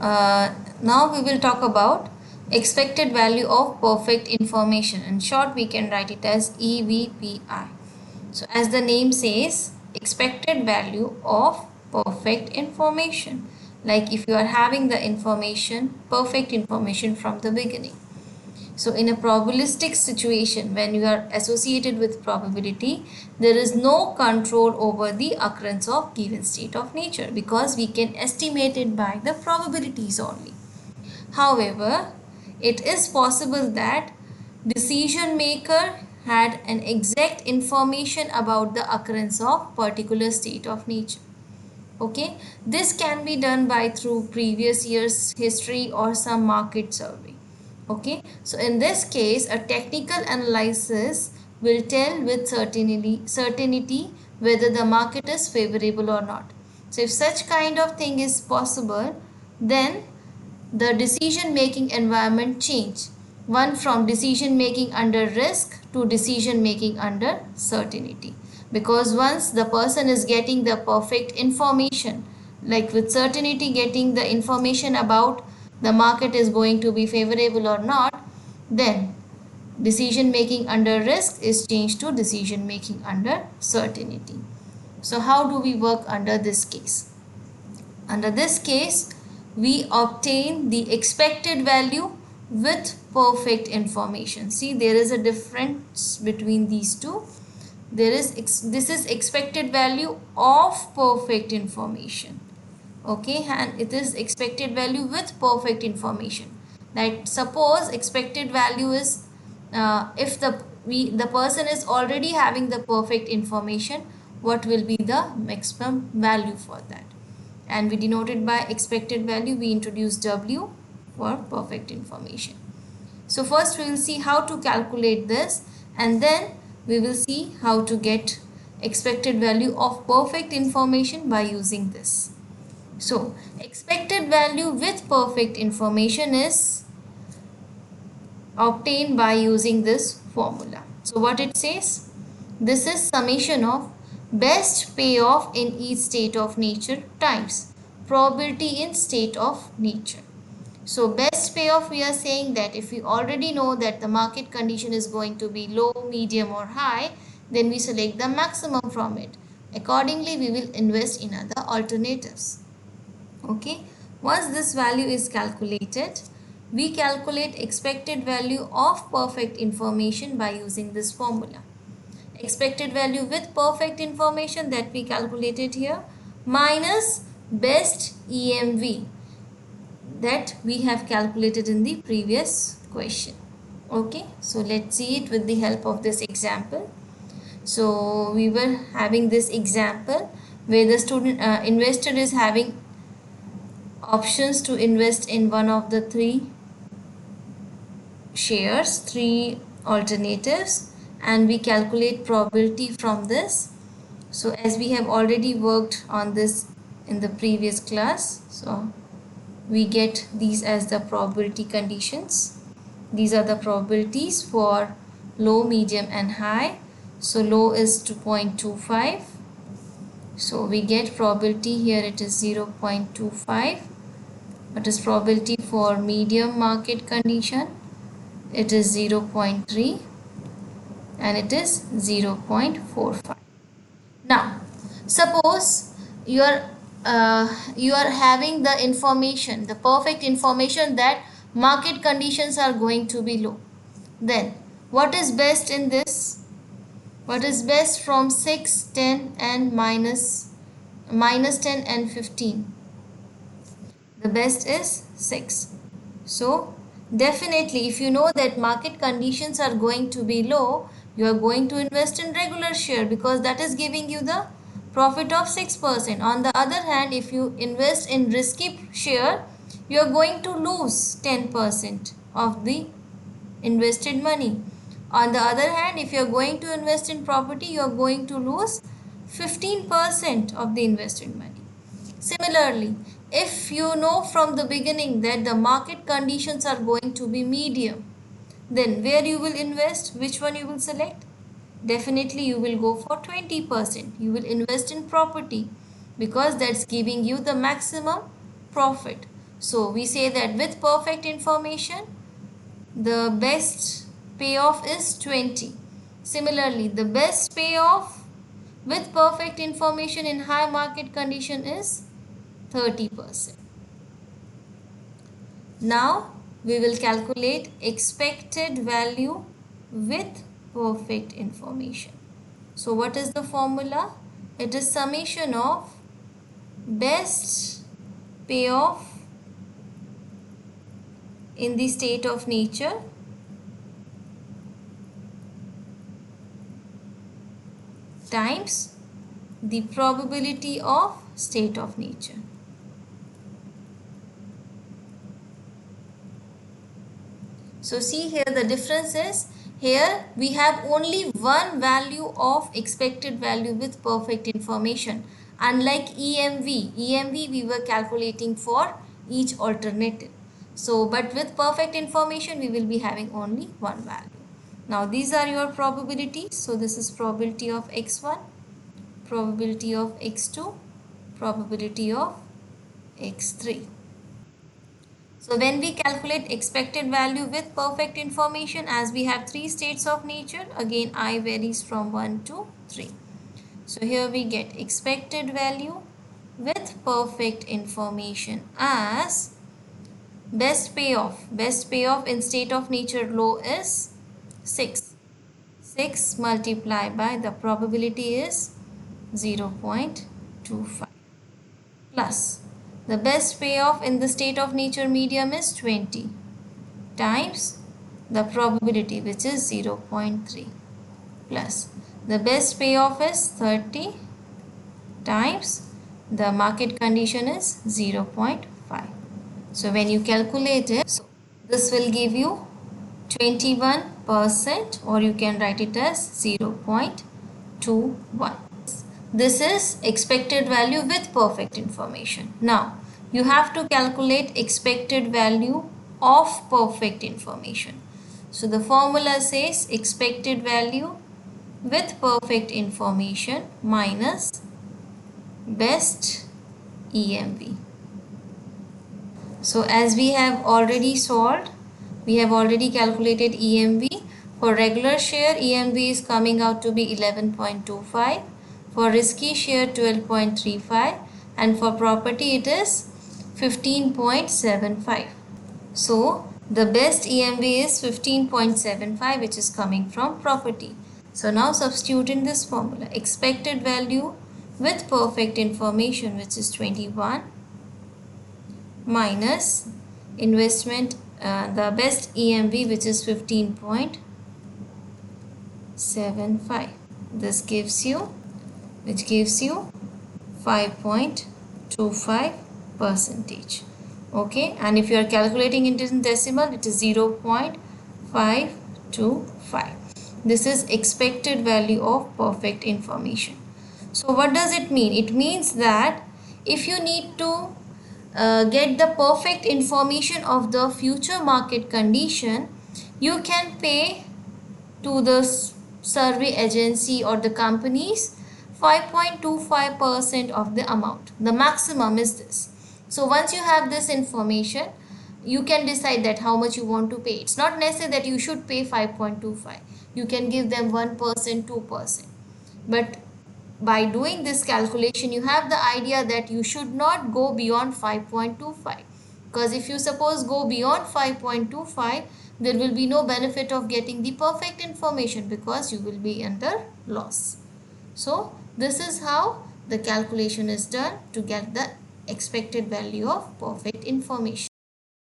Now we will talk about expected value of perfect information. In short, we can write it as EVPI. So as the name says, expected value of perfect information. Like if you are having the information, perfect information from the beginning. So in a probabilistic situation, when you are associated with probability, there is no control over the occurrence of given state of nature because we can estimate it by the probabilities only. However, it is possible that decision maker had an exact information about the occurrence of particular state of nature. Okay, this can be done by through previous year's history or some market survey. Okay, so in this case a technical analysis will tell with certainty whether the market is favorable or not. So if such kind of thing is possible, then the decision making environment change, one from decision making under risk to decision making under certainty, because once the person is getting the perfect information, like with certainty getting the information about the market is going to be favorable or not, then decision making under risk is changed to decision making under certainty. So how do we work under this case? Under this case, we obtain the expected value with perfect information. See, there is a difference between these two. This is expected value of perfect information. Okay, and it is expected value with perfect information. Like suppose expected value is if the person is already having the perfect information, what will be the maximum value for that? And we denote it by expected value. We introduce W for perfect information. So first we will see how to calculate this, and then we will see how to get expected value of perfect information by using this. So expected value with perfect information is obtained by using this formula. So what it says? This is summation of best payoff in each state of nature times probability in state of nature. So best payoff, we are saying that if we already know that the market condition is going to be low, medium or high, then we select the maximum from it. Accordingly, we will invest in other alternatives. Okay, once this value is calculated, we calculate expected value of perfect information by using this formula. Expected value with perfect information that we calculated here minus best EMV that we have calculated in the previous question. Okay, so let's see it with the help of this example. So we were having this example where the investor is having options to invest in one of the three shares, three alternatives, and we calculate probability from this. So as we have already worked on this in the previous class, so we get these as the probability conditions. These are the probabilities for low, medium and high. So low is 2.25. So we get probability here, it is 0.25. What is probability for medium market condition? It is 0.3 and it is 0.45. Now suppose you are having the information, the perfect information that market conditions are going to be low. Then what is best in this? What is best from 6, 10 and minus 10 and 15? The best is 6. So definitely if you know that market conditions are going to be low, you are going to invest in regular share because that is giving you the profit of 6%. On the other hand, if you invest in risky share, you are going to lose 10% of the invested money. On the other hand, if you are going to invest in property, you are going to lose 15% of the invested money. Similarly, if you know from the beginning that the market conditions are going to be medium, then where you will invest, which one you will select? Definitely you will go for 20%. You will invest in property because that's giving you the maximum profit. So we say that with perfect information, the best payoff is 20. Similarly, the best payoff with perfect information in high market condition is 30%. Now we will calculate expected value with perfect information. So what is the formula? It is summation of best payoff in the state of nature times the probability of state of nature. So see here, the difference is here we have only one value of expected value with perfect information. Unlike EMV we were calculating for each alternative. So but with perfect information we will be having only one value. Now these are your probabilities. So this is probability of x1, probability of x2, probability of x3. So when we calculate expected value with perfect information, as we have three states of nature, again I varies from 1 to 3. So here we get expected value with perfect information as best payoff. Best payoff in state of nature low is 6. 6 multiplied by the probability is 0.25 plus the best payoff in the state of nature medium is 20 times the probability, which is 0.3 plus the best payoff is 30 times the market condition is 0.5. So when you calculate it, so this will give you 21%, or you can write it as 0.21. This is expected value with perfect information. Now you have to calculate expected value of perfect information. So the formula says expected value with perfect information minus best EMV. So as we have already solved, we have already calculated EMV. For regular share, EMV is coming out to be 11.25. For risky share, 12.35. And for property, it is 15.75. So the best EMV is 15.75, which is coming from property. So now substitute in this formula. Expected value with perfect information, which is 21, minus investment, the best EMV, which is 15.75. This gives you 5.25%. Okay, and if you are calculating it in decimal, it is 0.525. This is expected value of perfect information. So what does it mean? It means that if you need to get the perfect information of the future market condition, you can pay to the survey agency or the companies 5.25% of the amount. The maximum is this. So once you have this information, you can decide that how much you want to pay. It's not necessary that you should pay 5.25. You can give them 1%, 2%. But by doing this calculation, you have the idea that you should not go beyond 5.25. Because if you suppose go beyond 5.25, there will be no benefit of getting the perfect information because you will be under loss. So this is how the calculation is done to get the expected value of perfect information.